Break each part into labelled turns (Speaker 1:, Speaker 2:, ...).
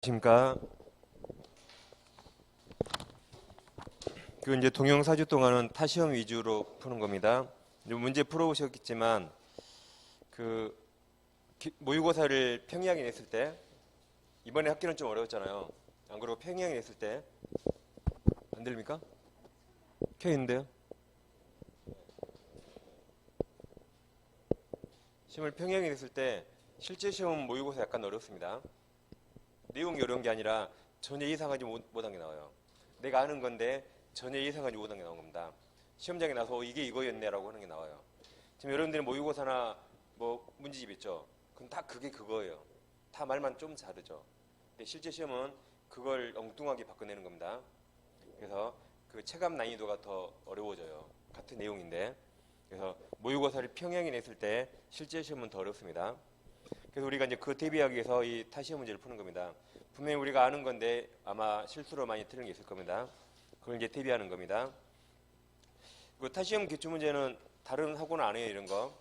Speaker 1: 십니까? 그 이제 동영 4주 동안은 타시험 위주로 푸는 겁니다. 이제 문제 풀어보셨겠지만 그 모의고사를 평이하게 냈을 때 이번에 학기는 좀 어려웠잖아요. 안 그러고 평이하게 냈을 때 안 들립니까? 켜 있는데요. 시험을 평이하게 냈을 때 실제 시험 모의고사 약간 어렵습니다. 내용이 어려운 게 아니라 전혀 예상하지 못한 게 나와요. 내가 아는 건데 전혀 예상하지 못한 게 나온 겁니다. 시험장에 나서 이게 이거였네라고 하는 게 나와요. 지금 여러분들이 모의고사나 뭐 문제집 있죠. 그럼 다 그게 그거예요. 다 말만 좀 다르죠. 근데 실제 시험은 그걸 엉뚱하게 바꿔내는 겁니다. 그래서 그 체감 난이도가 더 어려워져요. 같은 내용인데. 그래서 모의고사를 평행히 냈을 때 실제 시험은 더 어렵습니다. 그래서 우리가 이제 그 대비하기 위해서 이 타시험 문제를 푸는 겁니다. 분명히 우리가 아는 건데 아마 실수로 많이 틀린 게 있을 겁니다. 그걸 이제 대비하는 겁니다. 그 타시험 기출 문제는 다른 학원은 안 해요, 이런 거.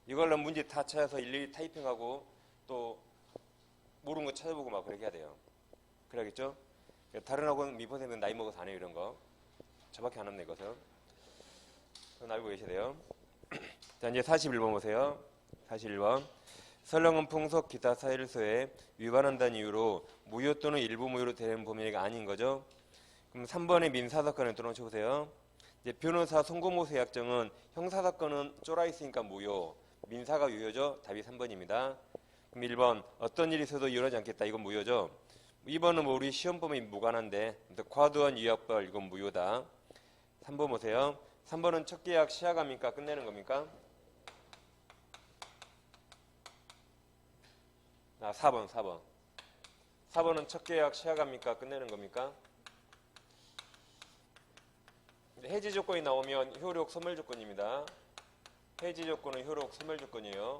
Speaker 1: 이걸로 문제 다 찾아서 일일이 타이핑하고 또 모르는 거 찾아보고 막 그렇게 해야 돼요. 그래야겠죠? 다른 학원 미포생은 나이 먹어서 안 해요, 이런 거. 저밖에 안 합니다, 이것은. 그건 알고 계셔야 돼요. 자, 이제 41번 보세요. 41번. 설렁은 풍속 기타 사일소에 위반한다는 이유로 무효 또는 일부 무효로 되는 범위가 아닌 거죠. 그럼 3번의 민사사건을 또 놓쳐보세요. 이제 변호사 송고모세 약정은 형사사건은 쫄아 있으니까 무효, 민사가 유효죠. 답이 3번입니다. 그럼 1번 어떤 일이 있어도 일어나지 않겠다. 이건 무효죠. 2번은 뭐 우리 시험범위 무관한데 과도한 위약벌 이건 무효다. 3번 보세요. 3번은 첫 계약 시작합니까? 끝내는 겁니까? 4번. 4번은 첫 계약 시작합니까? 끝내는 겁니까? 해지 조건이 나오면 효력 소멸 조건입니다. 해지 조건은 효력 소멸 조건이에요.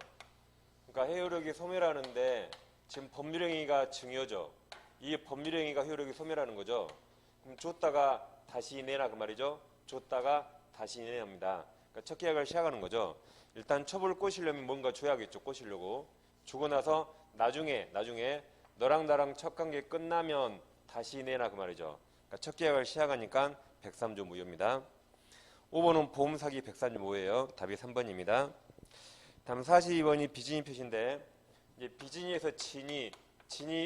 Speaker 1: 그러니까 효력이 소멸하는데 지금 법률행위가 증여죠. 이 법률행위가 효력이 소멸하는 거죠. 그럼 줬다가 다시 내라 그 말이죠. 줬다가 다시 내합니다. 그러니까 첫 계약을 시작하는 거죠. 일단 첩을 꼬시려면 뭔가 줘야겠죠. 꼬시려고. 주고 나서 나중에 너랑 나랑 첫 관계 끝나면 다시 내라 그 말이죠. 그러니까 첫 계약을 시작하니까 103조 무효입니다. 5번은 보험 사기 103조 무효예요. 답이 3번입니다. 다음 42번이 비진이 표시인데 이제 비진이에서 진이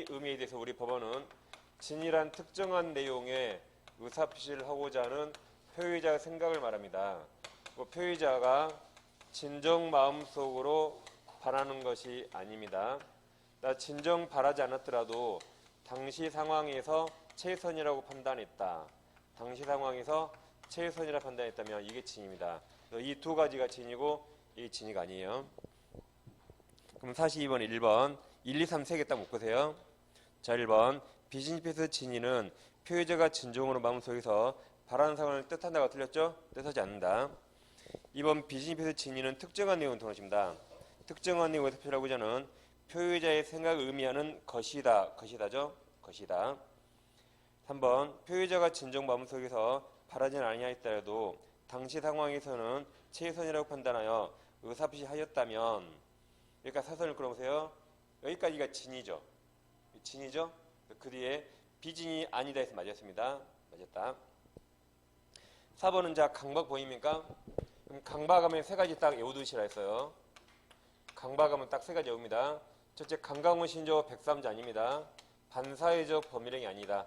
Speaker 1: 의미에 대해서 우리 법원은 진이란 특정한 내용의 의사표시를 하고자 하는 표의자의 생각을 말합니다. 그 표의자가 진정 마음속으로 바라는 것이 아닙니다. 나 진정 바라지 않았더라도 당시 상황에서 최선이라고 판단했다. 당시 상황에서 최선이라고 판단했다면 이게 진입니다. 이 두 가지가 진이고 이 진이가 아니에요. 그럼 42번 1번 1, 2, 3 세 개 딱 묶으세요. 자 1번 비진입에서 진이는 표의자가 진정으로 마음속에서 바라는 상황을 뜻한다가 틀렸죠? 뜻하지 않는다. 2번 비진입에서 진이는 특정한 내용을 통하십니다. 특정한 내용을 표시하고자 하는 표의자의 생각을 의미하는 것이다죠? 것이다. 3번 표의자가 진정 마음속에서 바라진 아니하 했더라도 당시 상황에서는 최선이라고 판단하여 의사표시하였다면 그러니까 사선을 끌어보세요. 여기까지가 진이죠. 진이죠. 그 뒤에 비진이 아니다 해서 맞았습니다. 맞았다. 4번은 자 강박 보입니까? 그럼 강박하면 세 가지 딱 외워두시라 했어요. 강박하면 딱 세 가지 외웁니다. 첫째 강강호 신조 103조 아닙니다. 반사회적 법률행위 아니다.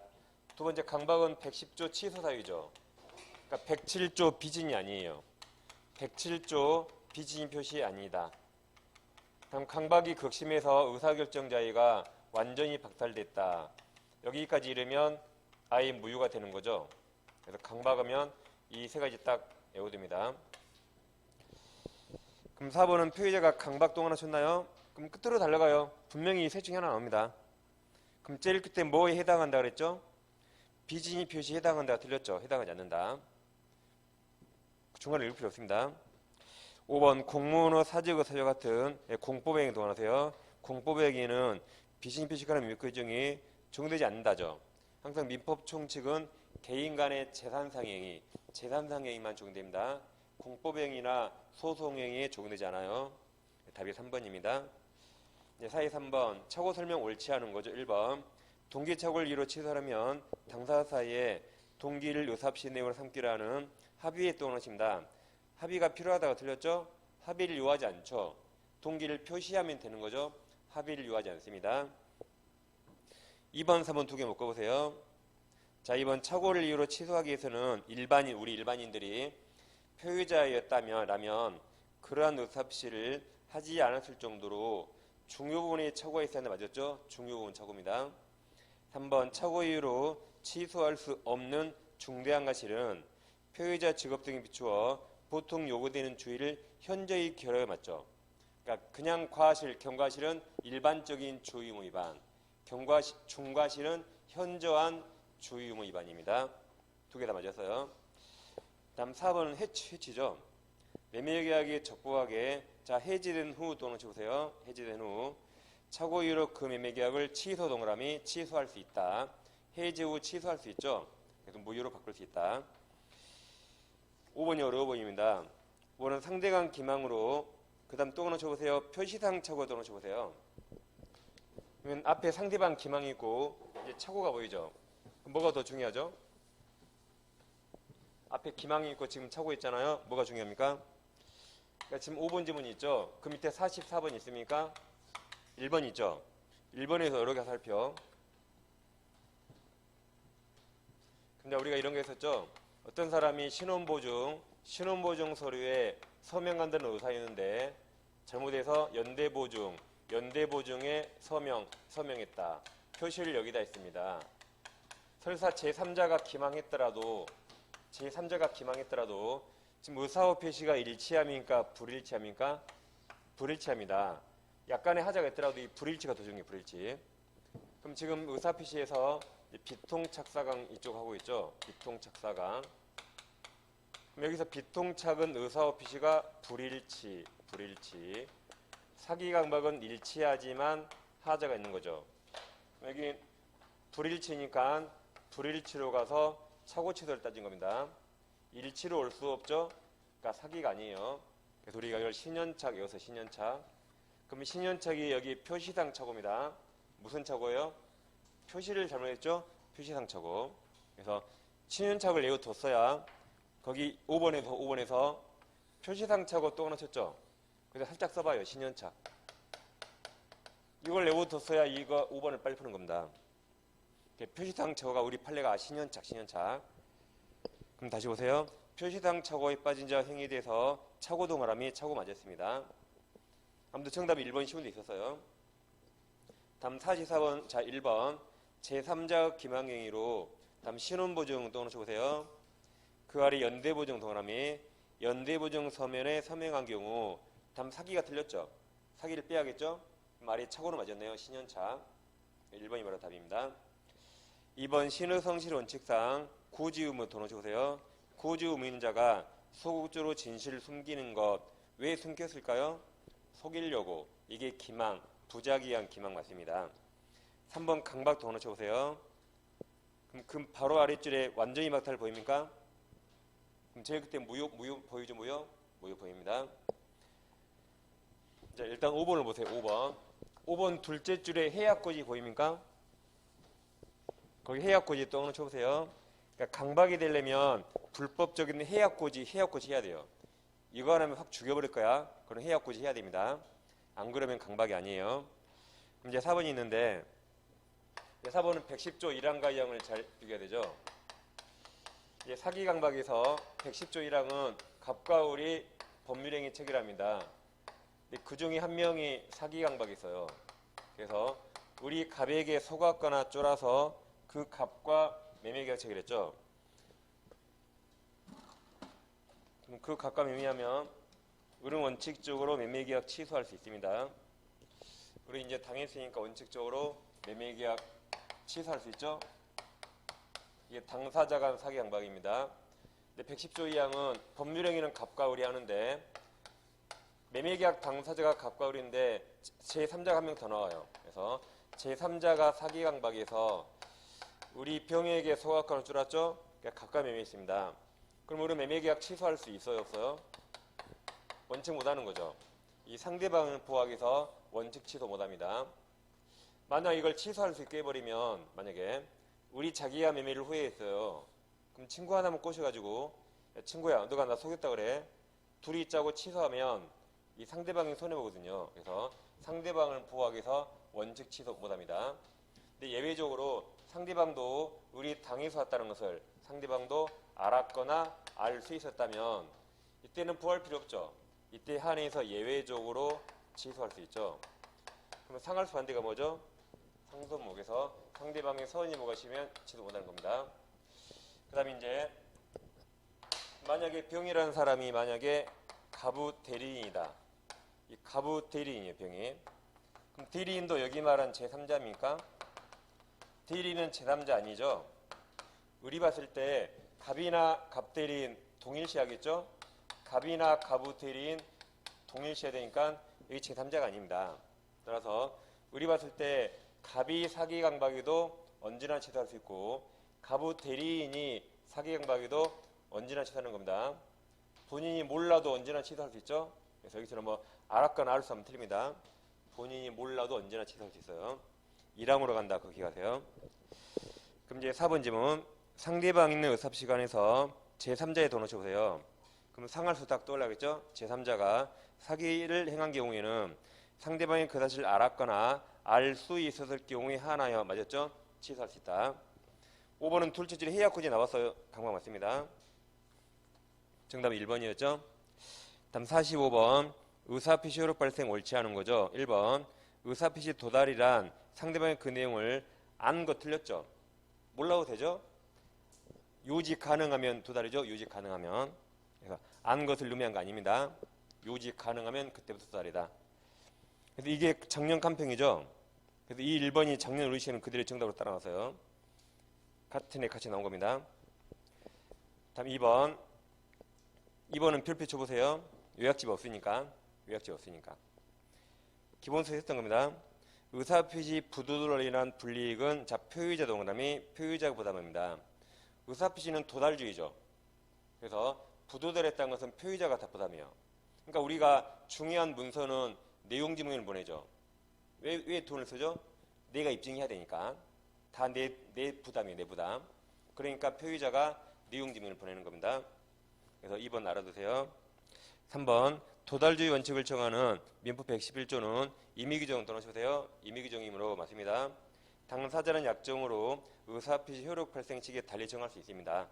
Speaker 1: 두 번째 강박은 110조 취소사유죠. 그러니까 107조 비진이 아니에요. 107조 비진 표시 아니다. 다음 강박이 극심해서 의사결정 자의가 완전히 박탈됐다. 여기까지 이르면 아예 무효가 되는 거죠. 그래서 강박하면 이 세 가지 딱 외워둡니다. 그럼 4번은 표의자가 강박동 하나 쳤나요? 그럼 끝으로 달려가요. 분명히 셋 중에 하나 나옵니다. 그럼 제일 끝에 뭐에 해당한다 그랬죠? 비진이 표시에 해당한다 틀렸죠? 해당하지 않는다. 중간에 읽을 필요 없습니다. 5번 공무원의 사직의 사유 같은 공법행위 동원하세요. 공법행위는 비진 표시가는 민법규정이 적용되지 않는다죠. 항상 민법 총칙은 개인 간의 재산상행위, 재산상행위만 적용됩니다. 공법행위나 소송행위에 적용되지 않아요. 답이 3번입니다. 사이 3번 차고 설명 옳지 않은 거죠. 1번 동기착오를 이유로 취소하려면 당사자 사이에 동기를 요사시 내용으로 삼기로 하는 합의에 또는 것입니다. 합의가 필요하다고 틀렸죠? 합의를 요하지 않죠. 동기를 표시하면 되는 거죠. 합의를 요하지 않습니다. 2번, 3번 두 개 묶어보세요. 자, 2번 착오를 이유로 취소하기 위해서는 우리 일반인들이 표의자였다면 그러한 의사표시를 하지 않았을 정도로 중요 부분에 착오가 있어야 하는데 맞았죠? 중요 부분 착오입니다. 3번 착오 이유로 취소할 수 없는 중대한 과실은 표의자 직업 등에 비추어 보통 요구되는 주의를 현저히 결여해 맞죠. 그러니까 그냥 과실, 경과실은 일반적인 주의 의무 위반, 중과실은 현저한 주의 의무 위반입니다. 두 개 다 맞았어요. 다음 4번은 해치죠. 매매계약이 적법하게 해지된 후 또는 보세요. 해지된 후 착오 이유로 그 매매계약을 취소 동그라미 취소할 수 있다. 해지 후 취소할 수 있죠. 그래서 무효로 바꿀 수 있다. 5번이 어려워 보입니다. 5번은 상대간 기망으로 그 다음 또 하나 쳐보세요. 표시상 착오 또 하나 쳐보세요. 그러면 앞에 상대방 기망이 있고 이제 착오가 보이죠. 그럼 뭐가 더 중요하죠? 앞에 기망이 있고 지금 착오 있잖아요. 뭐가 중요합니까? 그러니까 지금 5번 지문이 있죠. 그 밑에 44번 있습니까? 1번 있죠. 1번에서 여러 개 살펴. 근데 우리가 이런 게 있었죠. 어떤 사람이 신원보증 서류에 서명한다는 의사였는데 잘못해서 연대보증에 서명했다. 표시를 여기다 했습니다. 설사 제3자가 기망했더라도 지금 의사호 표시가 일치합니까? 불일치합니까? 불일치합니다. 약간의 하자가 있더라도 이 불일치가 더 중요해요. 불일치. 그럼 지금 의사 표시에서 비통착사강 이쪽 하고 있죠. 비통착사강. 그럼 여기서 비통착은 의사호 표시가 불일치. 사기강박은 일치하지만 하자가 있는 거죠. 여기 불일치니까 불일치로 가서 착오 취소를 따진 겁니다. 일치로 올 수 없죠. 그러니까 사기가 아니에요. 그래서 우리가 이걸 신연착, 여기서 신연착. 그럼 신연착이 여기 표시상 착오입니다. 무슨 착오예요? 표시를 잘못했죠? 표시상 착오. 그래서 신연착을 내어뒀어야 거기 5번에서 표시상 착오 또 하나 쳤죠? 그래서 살짝 써봐요. 신연착. 이걸 내어뒀어야 이거 5번을 빨리 푸는 겁니다. 표시상 착오가 우리 판례가 신연착. 그럼 다시 보세요. 표시상 착오에 빠진 자 행위에 대해서 착오 동그라미 착오 맞았습니다. 아무튼 정답이 1번이 쉬운 데 있었어요. 다음 44번, 1번 제3자 기망행위로 다음 신원보증 또 하나 쳐보세요. 그 아래 연대보증 동그라미 연대보증 서면에 서명한 경우 다음 사기가 틀렸죠. 사기를 빼야겠죠. 말이 착오로 맞았네요. 신연착. 1번이 바로 답입니다. 2번 신의성실 원칙상 고지의무 더 넣어주세요. 고지의무인 자가 소극적으로 진실을 숨기는 것 왜 숨겼을까요? 속이려고. 이게 기망, 부작위한 기망 맞습니다. 3번 강박 더 넣어주세요. 그럼 바로 아랫줄에 완전히 박탈 보입니까? 그럼 제일 그때 무효 보이죠? 무효 보입니다. 자, 일단 5번을 보세요. 5번 둘째 줄에 해약고지 보입니까? 거기 해약고지 또 하나 쳐보세요. 그러니까 강박이 되려면 불법적인 해약고지 해야 돼요. 이거 하나면 확 죽여버릴 거야. 그럼 해약고지 해야 됩니다. 안 그러면 강박이 아니에요. 그럼 이제 4번이 있는데 4번은 110조 1항과 2항을 잘 비교해야 되죠. 사기 강박에서 110조 1항은 갑과 을이 법률행위 체결합니다. 그 중에 한 명이 사기 강박이 있어요. 그래서 우리 갑에게 속았거나 쫄아서 그 갑과 매매계약 체결했죠. 그럼 그 갑과 매매하면 을은 원칙적으로 매매계약 취소할 수 있습니다. 우리 이제 당했으니까 원칙적으로 매매계약 취소할 수 있죠. 이게 당사자 간 사기 강박입니다. 근데 110조 2항은 법률행위는 갑과 을이 하는데 매매계약 당사자가 갑과 을인데 제3자가 한 명 더 나와요. 그래서 제3자가 사기 강박에서 우리 병에게 속았거나 쫄았죠? 그러니까 갑과 매매했습니다. 그럼 우리 매매계약 취소할 수 있어요? 없어요? 원칙 못하는 거죠. 이 상대방을 포함해서 원칙 취소 못합니다. 만약 이걸 취소할 수 있게 해버리면 만약에 우리 자기가 매매를 후회했어요. 그럼 친구 하나만 꼬셔가지고 야, 친구야 너가 나 속였다 그래. 둘이 짜고 취소하면 이 상대방이 손해보거든요. 그래서 상대방을 보호하기 위해서 원칙 취소 못합니다. 근데 예외적으로 상대방도 우리 당해서 왔다는 것을 상대방도 알았거나 알 수 있었다면 이때는 부할 필요 없죠. 이때 한해서 예외적으로 취소할 수 있죠. 그러면 상할수 반대가 뭐죠? 상손목에서 상대방의 서은이 뭐가시면 취소 못하는 겁니다. 그 다음에 이제 만약에 병이라는 사람이 만약에 가부 대리인이다. 이 가부 대리인이에요, 병이. 그럼 대리인도 여기 말한 제3자입니까? 대리인은 제3자 아니죠? 우리 봤을 때 갑이나 갑대리인 동일시하겠죠? 갑이나 가부 대리인 동일시해야 되니까 여기 제3자가 아닙니다. 따라서 우리 봤을 때 갑이 사기 강박에도 언제나 취소할 수 있고 가부 대리인이 사기 강박에도 언제나 취소하는 겁니다. 본인이 몰라도 언제나 취소할 수 있죠? 그래서 여기서는 뭐 알았거나 알 수 없으면 틀립니다. 본인이 몰라도 언제나 취소할 수 있어요. 2랑으로 간다. 그거 기억하세요. 그럼 이제 4번 질문. 상대방 있는 의사시간에서 제3자의 더 넣어보세요. 그럼 상할수 딱 떠올라겠죠? 제3자가 사기를 행한 경우에는 상대방이 그 사실을 알았거나 알 수 있었을 경우에 하나여 맞았죠? 취소할 수 있다. 5번은 둘째질의 해약구제 나왔어요. 강박 맞습니다. 정답은 1번이었죠? 다음 45번 의사표시 효력 발생 옳지 않은 거죠. 1번 의사표시 도달이란 상대방의 그 내용을 안 거 틀렸죠. 몰라도 되죠? 요직 가능하면 도달이죠. 요직 가능하면. 그래서 안 것을 의미한 거 아닙니다. 요직 가능하면 그때부터 도달이다. 그래서 이게 작년 간평이죠. 그래서 이 1번이 작년 의시는 그들의 정답으로 따라가서요. 같은 애 같이 나온 겁니다. 다음 2번. 2번은 별표 쳐보세요. 요약집 없으니까. 요약집 없으니까. 기본서에 했던 겁니다. 의사표시 부도달로 인한 불이익은 자 표의자 동그라미 표의자가 부담합니다. 의사표시는 도달주의죠. 그래서 부도달했다는 것은 표의자가 다 부담해요. 그러니까 우리가 중요한 문서는 내용 지문을 보내죠. 왜 돈을 쓰죠? 내가 입증해야 되니까. 다 내 부담이에요. 내 부담. 그러니까 표의자가 내용 지문을 보내는 겁니다. 그래서 2번 알아두세요. 3번 도달주의 원칙을 정하는 민법 111조는 임의규정 떠나셔보세요. 임의규정이므로 맞습니다. 당사자는 약정으로 의사표시 효력 발생 시기에 달리 정할 수 있습니다.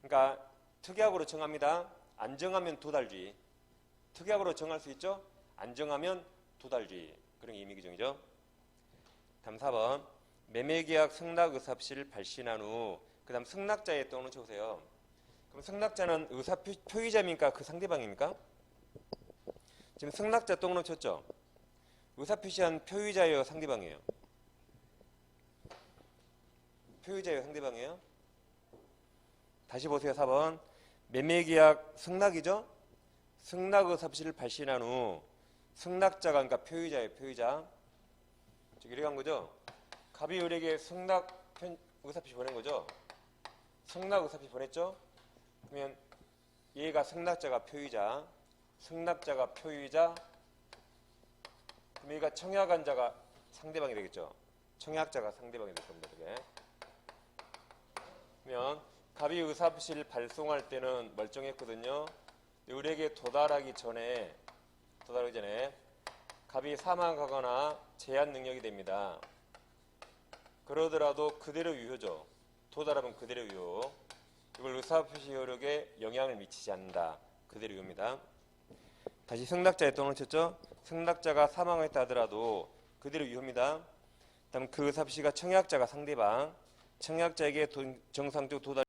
Speaker 1: 그러니까 특약으로 정합니다. 안 정하면 도달주의. 특약으로 정할 수 있죠? 안 정하면 도달주의. 그런 게 임의규정이죠. 다음 4번 매매계약 승낙 의사표시를 발신한 후 그 다음 승낙자에 떠놓쳐보세요. 그럼 승낙자는 의사표의자입니까? 그 상대방입니까? 지금 승낙자 떠놓쳤죠? 의사표시한 표의자예요? 상대방이에요? 표의자예요? 상대방이에요? 다시 보세요. 4번 매매계약 승낙이죠? 승낙 의사표시를 발신한 후 승낙자가 그러니까 표의자예요. 표의자. 이렇게 간 거죠? 갑이 을에게 승낙 의사표시 보낸 거죠? 승낙 의사표시 보냈죠? 그러면 얘가 승낙자가 표의자, 승낙자가 표의자, 그럼 얘가 청약한 자가 상대방이 되겠죠? 청약자가 상대방이 될 겁니다. 그게. 그러면 갑이 의사표시를 발송할 때는 멀쩡했거든요. 을에게 도달하기 전에 갑이 사망하거나 제한 능력이 됩니다. 그러더라도 그대로 유효죠. 도달하면 그대로 유효. 이걸 의사표시 효력에 영향을 미치지 않는다. 그대로 유효입니다. 다시 승낙자에 떠놓쳤죠? 승낙자가 사망했다 하더라도 그대로 유효입니다. 다음 그 의사표시가 청약자가 상대방, 청약자에게 정상적 도달